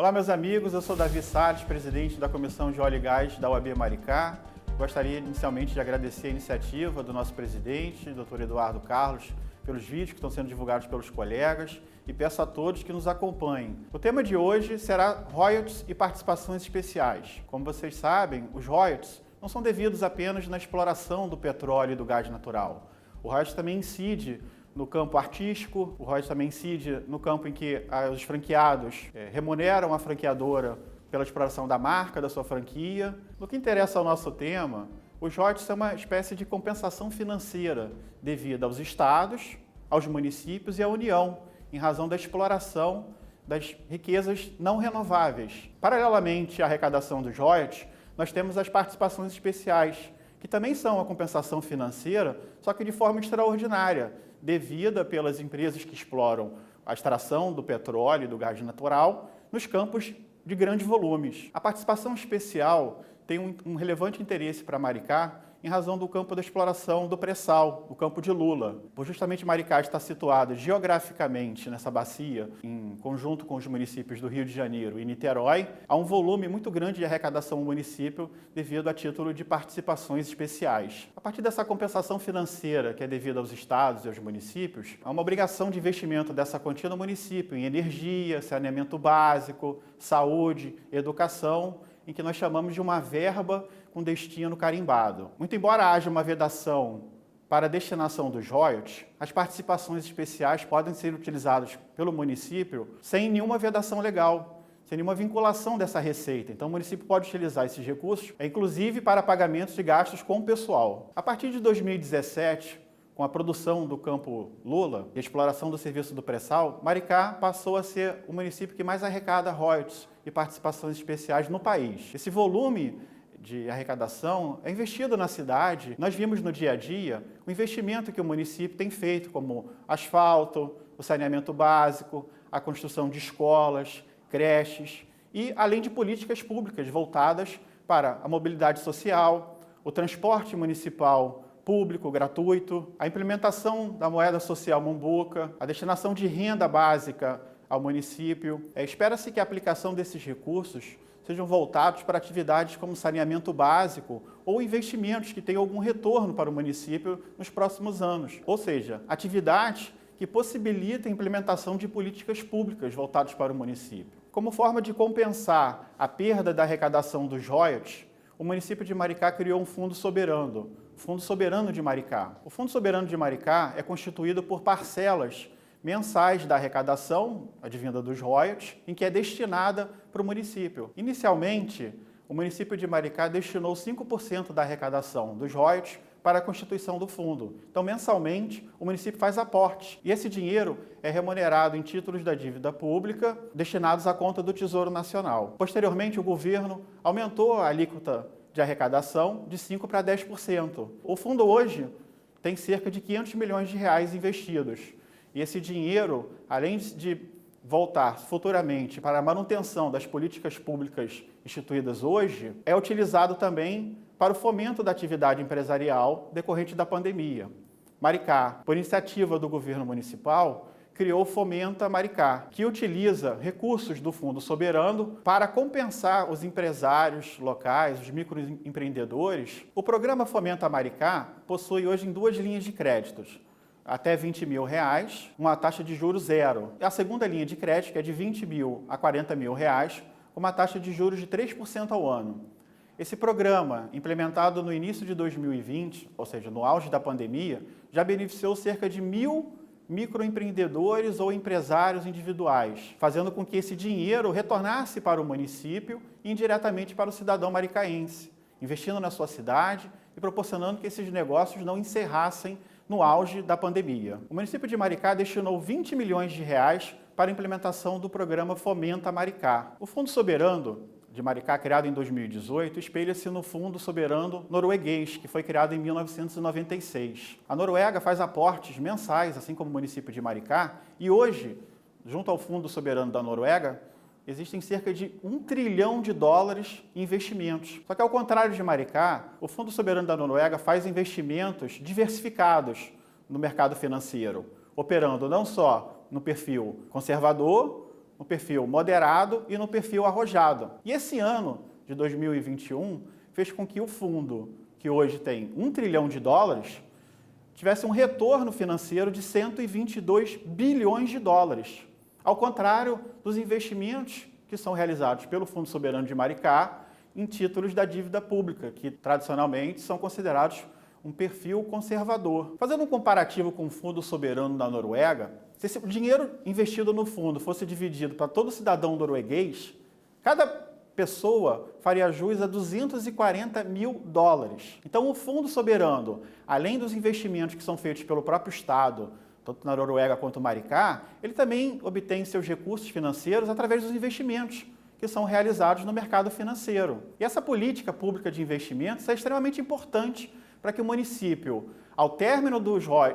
Olá, meus amigos, eu sou Davi Salles, presidente da Comissão de Óleo e Gás da UAB Maricá. Gostaria inicialmente de agradecer a iniciativa do nosso presidente, Dr. Eduardo Carlos, pelos vídeos que estão sendo divulgados pelos colegas e peço a todos que nos acompanhem. O tema de hoje será royalties e participações especiais. Como vocês sabem, os royalties não são devidos apenas na exploração do petróleo e do gás natural. O royalties também incide no campo artístico, o royalties também incide no campo em que os franqueados remuneram a franqueadora pela exploração da marca, da sua franquia. No que interessa ao nosso tema, os royalties são uma espécie de compensação financeira devida aos estados, aos municípios e à União, em razão da exploração das riquezas não renováveis. Paralelamente à arrecadação dos royalties, nós temos as participações especiais, que também são uma compensação financeira, só que de forma extraordinária, devida pelas empresas que exploram a extração do petróleo e do gás natural nos campos de grandes volumes. A participação especial tem um relevante interesse para Maricá em razão do campo da exploração do pré-sal, o campo de Lula. Por justamente Maricá estar situado geograficamente nessa bacia, em conjunto com os municípios do Rio de Janeiro e Niterói, há um volume muito grande de arrecadação no município devido a título de participações especiais. A partir dessa compensação financeira que é devida aos estados e aos municípios, há uma obrigação de investimento dessa quantia no município em energia, saneamento básico, saúde, educação, em que nós chamamos de uma verba com destino carimbado. Muito embora haja uma vedação para a destinação dos royalties, as participações especiais podem ser utilizadas pelo município sem nenhuma vedação legal, sem nenhuma vinculação dessa receita. Então o município pode utilizar esses recursos, inclusive para pagamentos de gastos com o pessoal. A partir de 2017, com a produção do campo Lula e a exploração do serviço do pré-sal, Maricá passou a ser o município que mais arrecada royalties e participações especiais no país. Esse volume de arrecadação é investido na cidade. Nós vimos no dia a dia o investimento que o município tem feito, como asfalto, o saneamento básico, a construção de escolas, creches e além de políticas públicas voltadas para a mobilidade social, o transporte municipal público, gratuito, a implementação da moeda social Mombuca, a destinação de renda básica ao município. Espera-se que a aplicação desses recursos sejam voltados para atividades como saneamento básico ou investimentos que tenham algum retorno para o município nos próximos anos. Ou seja, atividades que possibilitem a implementação de políticas públicas voltadas para o município. Como forma de compensar a perda da arrecadação dos royalties, o município de Maricá criou um Fundo Soberano, o Fundo Soberano de Maricá. O Fundo Soberano de Maricá é constituído por parcelas mensais da arrecadação, advinda dos royalties, em que é destinada para o município. Inicialmente, o município de Maricá destinou 5% da arrecadação dos royalties para a constituição do fundo. Então, mensalmente, o município faz aporte e esse dinheiro é remunerado em títulos da dívida pública destinados à conta do Tesouro Nacional. Posteriormente, o governo aumentou a alíquota de arrecadação de 5% para 10%. O fundo hoje tem cerca de 500 milhões de reais investidos. E esse dinheiro, além de voltar futuramente para a manutenção das políticas públicas instituídas hoje, é utilizado também para o fomento da atividade empresarial decorrente da pandemia. Maricá, por iniciativa do governo municipal, criou o Fomenta Maricá, que utiliza recursos do Fundo Soberano para compensar os empresários locais, os microempreendedores. O programa Fomenta Maricá possui hoje em 2 linhas de créditos. Até R$20 mil, uma taxa de juros zero. A segunda linha de crédito é de R$20 mil a R$40 mil, com uma taxa de juros de 3% ao ano. Esse programa, implementado no início de 2020, ou seja, no auge da pandemia, já beneficiou cerca de 1.000 microempreendedores ou empresários individuais, fazendo com que esse dinheiro retornasse para o município e indiretamente para o cidadão maricaense, investindo na sua cidade e proporcionando que esses negócios não encerrassem no auge da pandemia. O município de Maricá destinou R$20 milhões para a implementação do programa Fomenta Maricá. O Fundo Soberano de Maricá, criado em 2018, espelha-se no Fundo Soberano norueguês, que foi criado em 1996. A Noruega faz aportes mensais, assim como o município de Maricá, e hoje, junto ao Fundo Soberano da Noruega, existem cerca de US$ 1 trilhão em investimentos. Só que, ao contrário de Maricá, o Fundo Soberano da Noruega faz investimentos diversificados no mercado financeiro, operando não só no perfil conservador, no perfil moderado e no perfil arrojado. E esse ano de 2021 fez com que o fundo, que hoje tem US$ 1 trilhão, tivesse um retorno financeiro de 122 bilhões de dólares, ao contrário dos investimentos que são realizados pelo Fundo Soberano de Maricá em títulos da dívida pública, que tradicionalmente são considerados um perfil conservador. Fazendo um comparativo com o Fundo Soberano da Noruega, se o dinheiro investido no fundo fosse dividido para todo cidadão norueguês, cada pessoa faria jus a US$ 240 mil. Então, o Fundo Soberano, além dos investimentos que são feitos pelo próprio Estado, tanto na Noruega quanto no Maricá, ele também obtém seus recursos financeiros através dos investimentos que são realizados no mercado financeiro. E essa política pública de investimentos é extremamente importante para que o município, ao término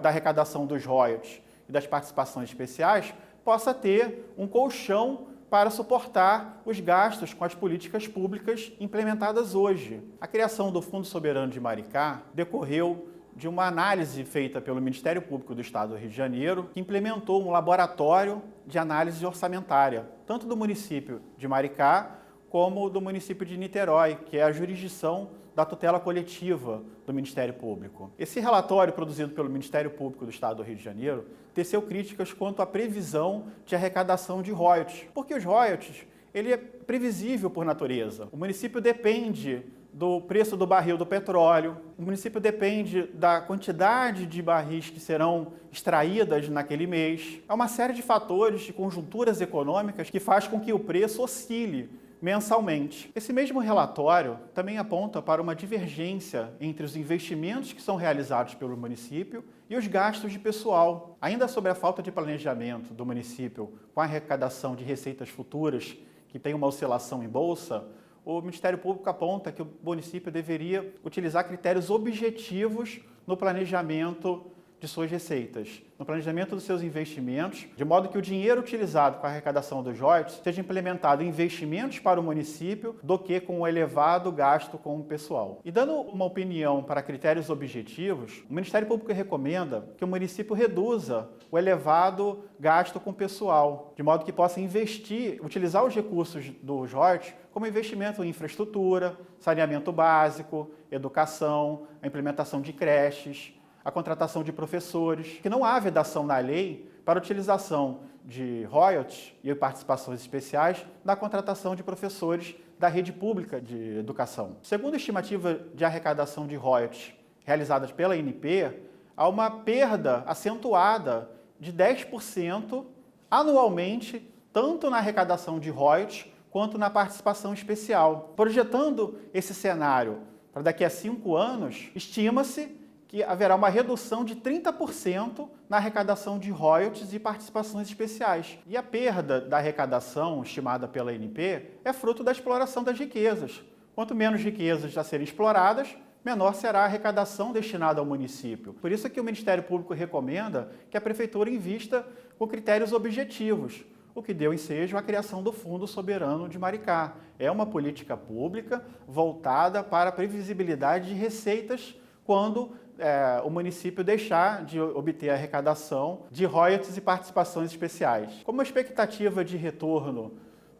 da arrecadação dos royalties e das participações especiais, possa ter um colchão para suportar os gastos com as políticas públicas implementadas hoje. A criação do Fundo Soberano de Maricá decorreu de uma análise feita pelo Ministério Público do Estado do Rio de Janeiro, que implementou um laboratório de análise orçamentária, tanto do município de Maricá como do município de Niterói, que é a jurisdição da tutela coletiva do Ministério Público. Esse relatório, produzido pelo Ministério Público do Estado do Rio de Janeiro, teceu críticas quanto à previsão de arrecadação de royalties, porque os royalties, ele é previsível por natureza. O município depende do preço do barril do petróleo, o município depende da quantidade de barris que serão extraídas naquele mês. Há uma série de fatores, de conjunturas econômicas que faz com que o preço oscile mensalmente. Esse mesmo relatório também aponta para uma divergência entre os investimentos que são realizados pelo município e os gastos de pessoal. Ainda sobre a falta de planejamento do município com a arrecadação de receitas futuras, que tem uma oscilação em bolsa, o Ministério Público aponta que o município deveria utilizar critérios objetivos no planejamento de suas receitas, no planejamento dos seus investimentos, de modo que o dinheiro utilizado com a arrecadação dos royalties seja implementado em investimentos para o município do que com o elevado gasto com o pessoal. E dando uma opinião para critérios objetivos, o Ministério Público recomenda que o município reduza o elevado gasto com o pessoal, de modo que possa utilizar os recursos dos royalties como investimento em infraestrutura, saneamento básico, educação, a implementação de creches, a contratação de professores, que não há vedação na lei para a utilização de royalties e participações especiais na contratação de professores da rede pública de educação. Segundo a estimativa de arrecadação de royalties realizadas pela ANP, há uma perda acentuada de 10% anualmente, tanto na arrecadação de royalties quanto na participação especial. Projetando esse cenário para daqui a 5 anos, estima-se que haverá uma redução de 30% na arrecadação de royalties e participações especiais. E a perda da arrecadação, estimada pela ANP, é fruto da exploração das riquezas. Quanto menos riquezas a serem exploradas, menor será a arrecadação destinada ao município. Por isso é que o Ministério Público recomenda que a Prefeitura invista com critérios objetivos, o que deu ensejo à criação do Fundo Soberano de Maricá. É uma política pública voltada para a previsibilidade de receitas quando o município deixar de obter a arrecadação de royalties e participações especiais. Como a expectativa de retorno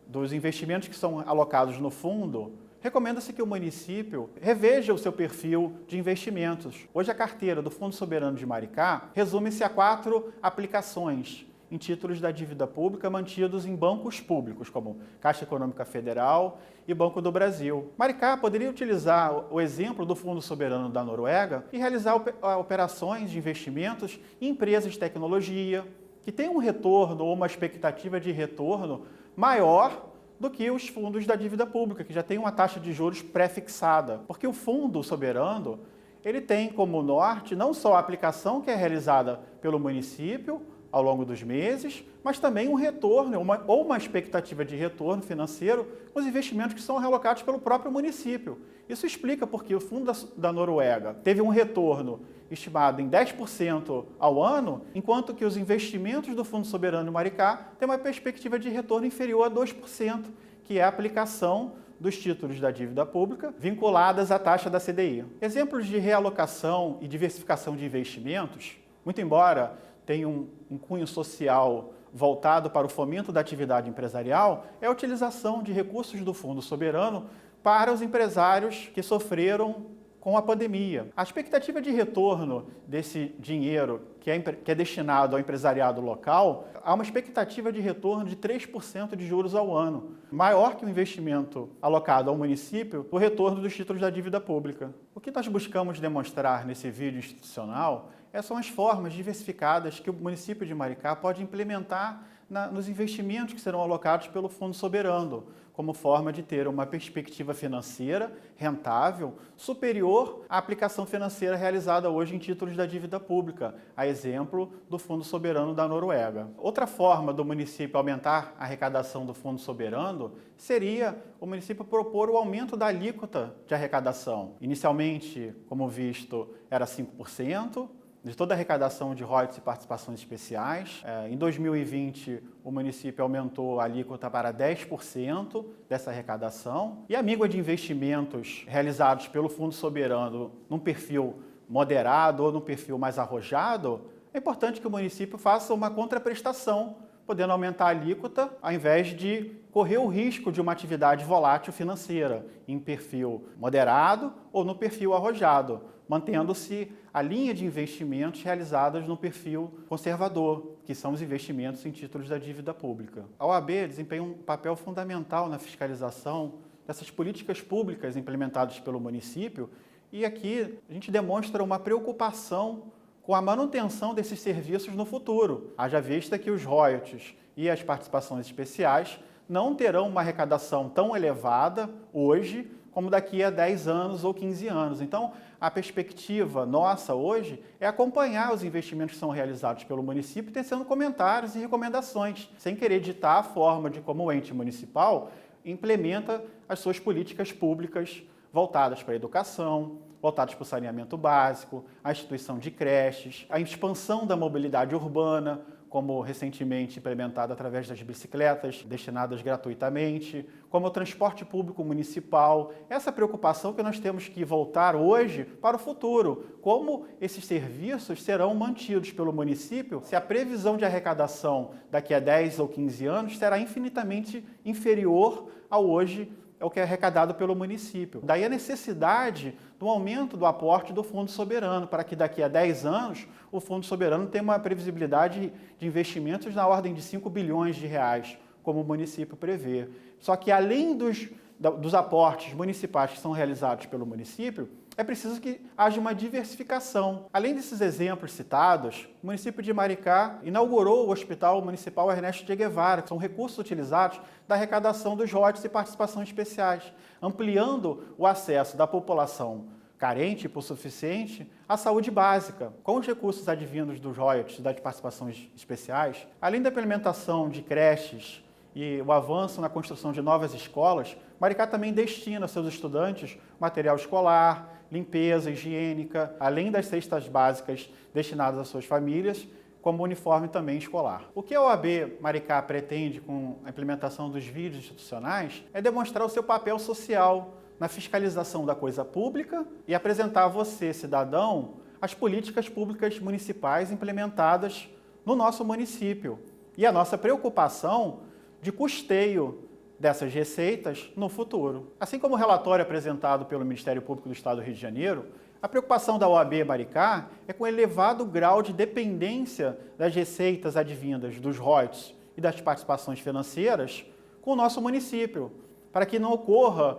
dos investimentos que são alocados no fundo, recomenda-se que o município reveja o seu perfil de investimentos. Hoje a carteira do Fundo Soberano de Maricá resume-se a 4 aplicações em títulos da dívida pública mantidos em bancos públicos, como Caixa Econômica Federal e Banco do Brasil. Maricá poderia utilizar o exemplo do Fundo Soberano da Noruega e realizar operações de investimentos em empresas de tecnologia, que têm um retorno ou uma expectativa de retorno maior do que os fundos da dívida pública, que já tem uma taxa de juros pré-fixada. Porque o Fundo Soberano, ele tem como norte não só a aplicação que é realizada pelo município ao longo dos meses, mas também um retorno ou uma expectativa de retorno financeiro com os investimentos que são realocados pelo próprio município. Isso explica porque o Fundo da Noruega teve um retorno estimado em 10% ao ano, enquanto que os investimentos do Fundo Soberano de Maricá têm uma perspectiva de retorno inferior a 2%, que é a aplicação dos títulos da dívida pública vinculadas à taxa da CDI. Exemplos de realocação e diversificação de investimentos, muito embora tenha um cunho social voltado para o fomento da atividade empresarial é a utilização de recursos do Fundo Soberano para os empresários que sofreram com a pandemia. A expectativa de retorno desse dinheiro que é destinado ao empresariado local, há uma expectativa de retorno de 3% de juros ao ano, maior que o investimento alocado ao município por retorno dos títulos da dívida pública. O que nós buscamos demonstrar nesse vídeo institucional são as formas diversificadas que o município de Maricá pode implementar nos investimentos que serão alocados pelo Fundo Soberano, como forma de ter uma perspectiva financeira rentável superior à aplicação financeira realizada hoje em títulos da dívida pública, a exemplo do Fundo Soberano da Noruega. Outra forma do município aumentar a arrecadação do Fundo Soberano seria o município propor o aumento da alíquota de arrecadação. Inicialmente, como visto, era 5%, de toda a arrecadação de royalties e participações especiais. Em 2020, o município aumentou a alíquota para 10% dessa arrecadação. E a míngua de investimentos realizados pelo Fundo Soberano num perfil moderado ou num perfil mais arrojado, é importante que o município faça uma contraprestação, podendo aumentar a alíquota, ao invés de correr o risco de uma atividade volátil financeira em perfil moderado ou no perfil arrojado, mantendo-se a linha de investimentos realizadas no perfil conservador, que são os investimentos em títulos da dívida pública. A OAB desempenha um papel fundamental na fiscalização dessas políticas públicas implementadas pelo município, e aqui a gente demonstra uma preocupação com a manutenção desses serviços no futuro, haja vista que os royalties e as participações especiais não terão uma arrecadação tão elevada hoje como daqui a 10 anos ou 15 anos. Então, a perspectiva nossa hoje é acompanhar os investimentos que são realizados pelo município, tecendo comentários e recomendações, sem querer ditar a forma de como o ente municipal implementa as suas políticas públicas voltadas para a educação, voltadas para o saneamento básico, a instituição de creches, a expansão da mobilidade urbana, como recentemente implementada através das bicicletas destinadas gratuitamente, como o transporte público municipal. Essa preocupação que nós temos que voltar hoje para o futuro, como esses serviços serão mantidos pelo município se a previsão de arrecadação daqui a 10 ou 15 anos será infinitamente inferior ao hoje, é o que é arrecadado pelo município. Daí a necessidade do aumento do aporte do Fundo Soberano, para que daqui a 10 anos o Fundo Soberano tenha uma previsibilidade de investimentos na ordem de 5 bilhões de reais, como o município prevê. Só que além dos aportes municipais que são realizados pelo município, é preciso que haja uma diversificação. Além desses exemplos citados, o município de Maricá inaugurou o Hospital Municipal Ernesto Che Guevara, que são recursos utilizados da arrecadação dos royalties e participações especiais, ampliando o acesso da população carente e hipossuficiente à saúde básica. Com os recursos advindos dos royalties e das participações especiais, além da implementação de creches e o avanço na construção de novas escolas, Maricá também destina aos seus estudantes material escolar, limpeza higiênica, além das cestas básicas destinadas às suas famílias, como uniforme também escolar. O que a OAB Maricá pretende com a implementação dos vídeos institucionais é demonstrar o seu papel social na fiscalização da coisa pública e apresentar a você, cidadão, as políticas públicas municipais implementadas no nosso município e a nossa preocupação de custeio dessas receitas no futuro. Assim como o relatório apresentado pelo Ministério Público do Estado do Rio de Janeiro, a preocupação da OAB Maricá é com o elevado grau de dependência das receitas advindas dos royalties e das participações financeiras com o nosso município, para que não ocorra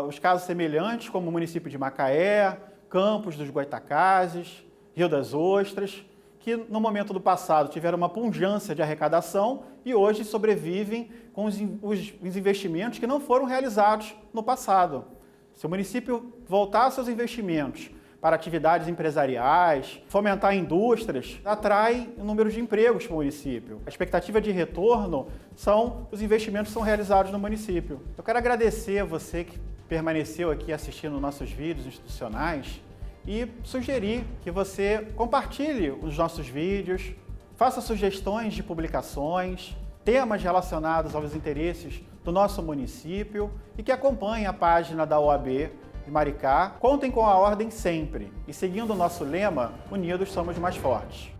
os casos semelhantes como o município de Macaé, Campos dos Goitacazes, Rio das Ostras, que no momento do passado tiveram uma pujança de arrecadação e hoje sobrevivem com os investimentos que não foram realizados no passado. Se o município voltar seus investimentos para atividades empresariais, fomentar indústrias, atrai um número de empregos para o município. A expectativa de retorno são os investimentos que são realizados no município. Eu quero agradecer a você que permaneceu aqui assistindo nossos vídeos institucionais e sugerir que você compartilhe os nossos vídeos, faça sugestões de publicações, temas relacionados aos interesses do nosso município e que acompanhe a página da OAB de Maricá. Contem com a ordem sempre e seguindo o nosso lema, unidos somos mais fortes.